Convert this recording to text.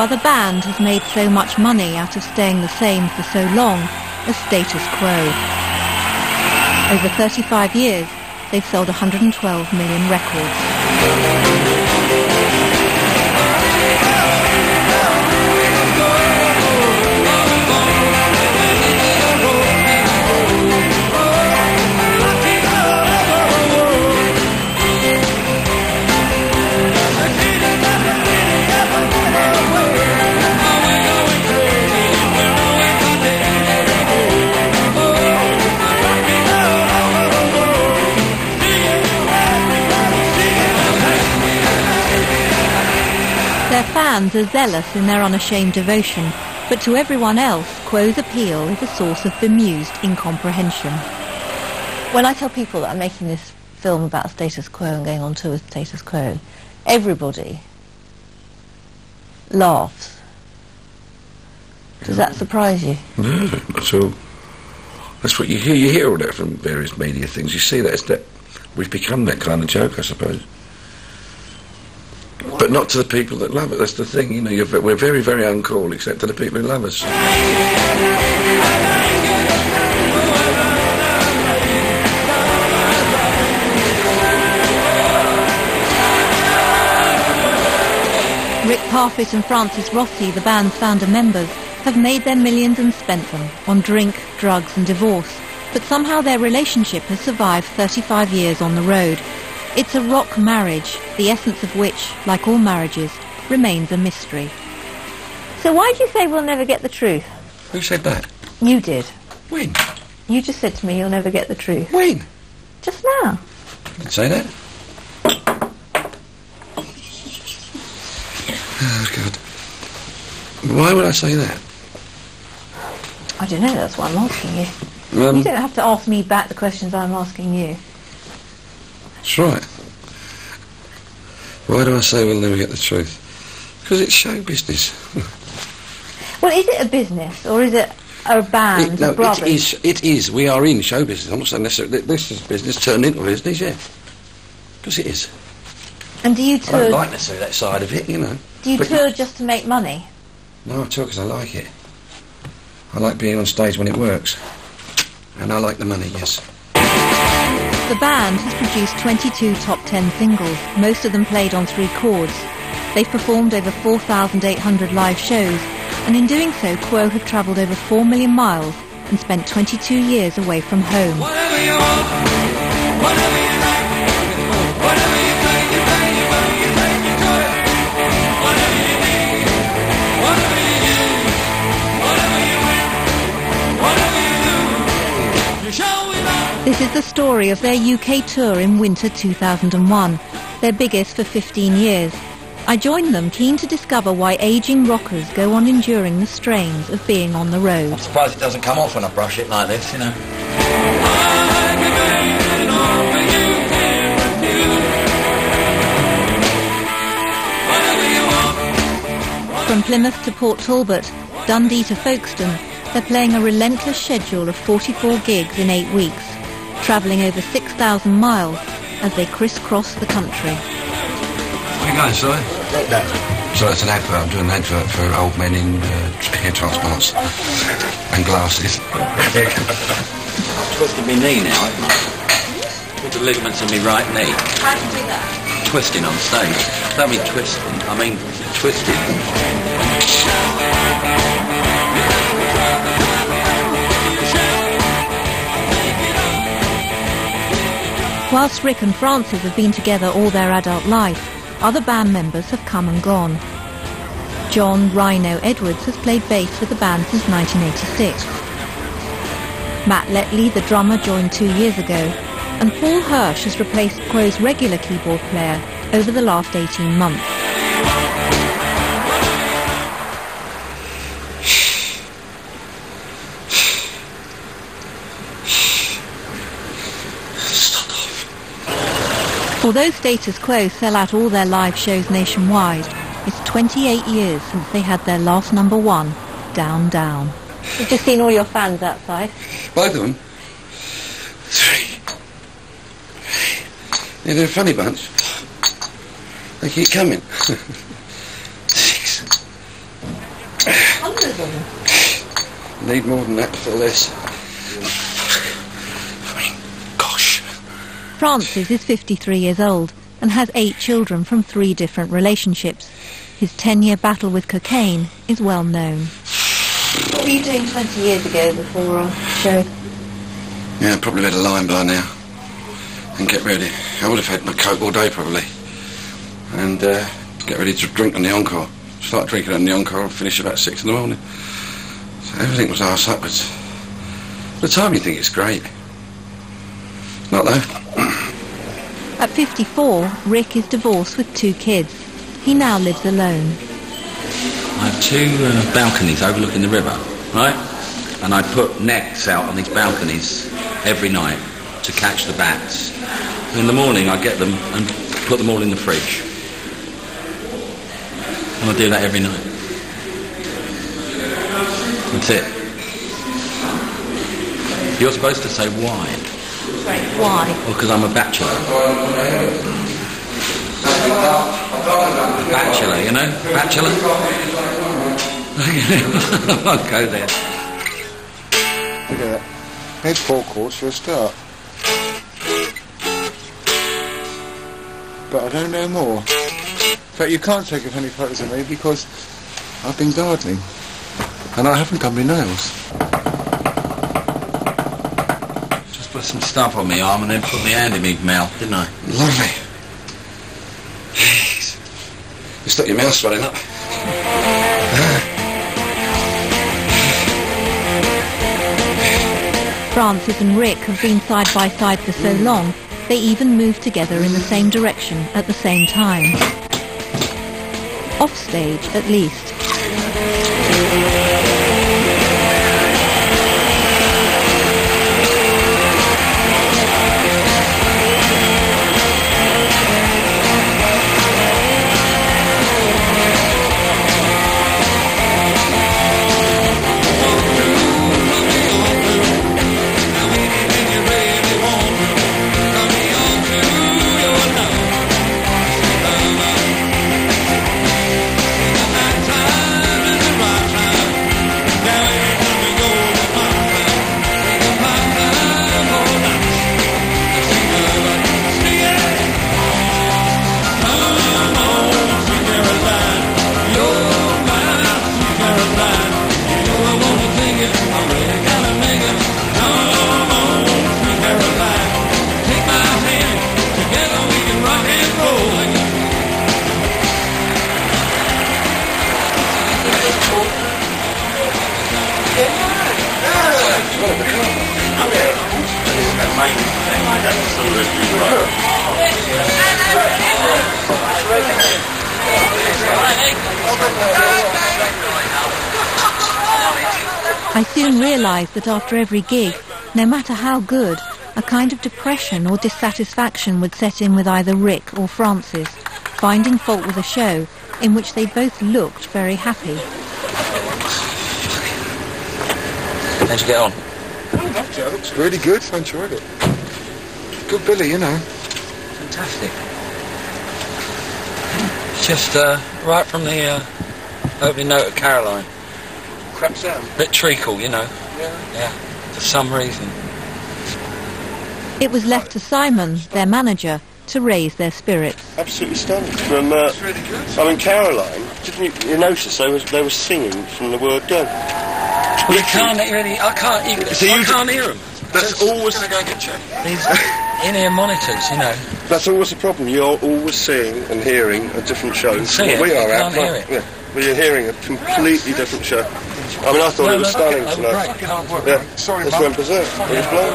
other band has made so much money out of staying the same for so long as Status Quo. Over 35 years, they've sold 112 million records. Their fans are zealous in their unashamed devotion, but to everyone else, Quo's appeal is a source of bemused incomprehension. When I tell people that I'm making this film about Status Quo and going on tour with Status Quo, everybody laughs. Does that surprise you? No, not at all. That's what you hear. You hear all that from various media things. You see that, it's that we've become that kind of joke, I suppose. But not to the people that love it. That's the thing, you know. We're very, very uncool, except to the people who love us. Rick Parfitt and Francis Rossi, the band's founder members, have made their millions and spent them on drink, drugs and divorce. But somehow their relationship has survived 35 years on the road. It's a rock marriage, the essence of which, like all marriages, remains a mystery. So why do you say we'll never get the truth? Who said that? You did. When? You just said to me you'll never get the truth. When? Just now. I didn't say that. Oh, God. Why would I say that? I don't know, that's what I'm asking you. You don't have to ask me back the questions I'm asking you. That's right. Why do I say we'll never get the truth? Because it's show business. Well, is it a business, or is it a band, no, a brothers? It is. We are in show business. I'm not saying necessarily this is business turned into business, yeah. Because it is. And do you I tour... don't like necessarily that side of it, you know. Do you tour just to make money? No, I tour because I like it. I like being on stage when it works. And I like the money, yes. The band has produced 22 top 10 singles, most of them played on 3 chords. They've performed over 4,800 live shows, and in doing so, Quo have travelled over 4 million miles and spent 22 years away from home. Whatever you want, whatever you like, whatever you play, you play, you play, you play, you enjoy it. Whatever you need, whatever you use, whatever you win, whatever you do, you show it all. This is the story of their UK tour in winter 2001, their biggest for 15 years. I joined them keen to discover why ageing rockers go on enduring the strains of being on the road. I'm surprised it doesn't come off when I brush it like this, you know. From Plymouth to Port Talbot, Dundee to Folkestone, they're playing a relentless schedule of 44 gigs in 8 weeks, travelling over 6,000 miles as they crisscross the country. Where are you going, Si? So it's an advert. I'm doing an advert for old men in hair transplants and glasses. Twisted my knee now, haven't I? With the ligaments in my right knee. How do you do that? Twisting on stage. Don't mean twisting, I mean twisting. Whilst Rick and Francis have been together all their adult life, other band members have come and gone. John Rhino Edwards has played bass with the band since 1986. Matt Letley, the drummer, joined 2 years ago, and Paul Hirsch has replaced Quo's regular keyboard player over the last 18 months. Although Status Quo sell out all their live shows nationwide, it's 28 years since they had their last #1, Down Down. You've just seen all your fans outside. Both of them? 3. Yeah, they're a funny bunch. They keep coming. 6. Need more than that for this. I mean, gosh. Francis is 53 years old and has 8 children from 3 different relationships. His 10-year battle with cocaine is well known. What were you doing 20 years ago before our show? Yeah, I'd probably had a line by now. And get ready. I would have had my coke all day probably. And get ready to drink on the encore. Start drinking on the encore and finish about 6 in the morning. So everything was arse upwards. At the time you think it's great. Not though. At 54, Rick is divorced with 2 kids. He now lives alone. I have 2 balconies overlooking the river, right? And I put nets out on these balconies every night to catch the bats. And in the morning I get them and put them all in the fridge. And I do that every night. That's it. You're supposed to say why. Right, why? Well, because I'm a bachelor. Bachelor, you know? Bachelor? I'll go there. Look at that. Here's 4 quarts for a start. But I don't know more. In fact, you can't take any photos of me because I've been gardening. And I haven't done my nails. Just put some stuff on my arm and then put my hand in my mouth, didn't I? Lovely. Jeez. You stop your mouth swelling up. Francis and Rick have been side by side for so long, they even moved together in the same direction at the same time. Offstage, at least. I soon realised that after every gig, no matter how good, a kind of depression or dissatisfaction would set in with either Rick or Francis, finding fault with a show in which they both looked very happy. How'd you get on? I loved it. It looks really good. I enjoyed it. Good Billy, you know. Fantastic. Just right from the opening note of Caroline. Crap sound. Bit treacle, you know. Yeah. For some reason. It was left to Simon, their manager, to raise their spirits. Absolutely stunning. From, It's really good. I mean, Caroline, didn't you notice they were singing from the word go? Well, you can't really, I can't even, So I you can't hear them. That's always Going to go and get checked. These in-ear monitors, you know. that's always the problem. You're always seeing and hearing a different show. You can see Well, it, we you are can't out hear front. it. Yeah. Well, you're hearing a completely different show. I mean, I thought it was stunning tonight. Great. Can't work. Yeah. Sorry, This Mum. went berserk. It was blown.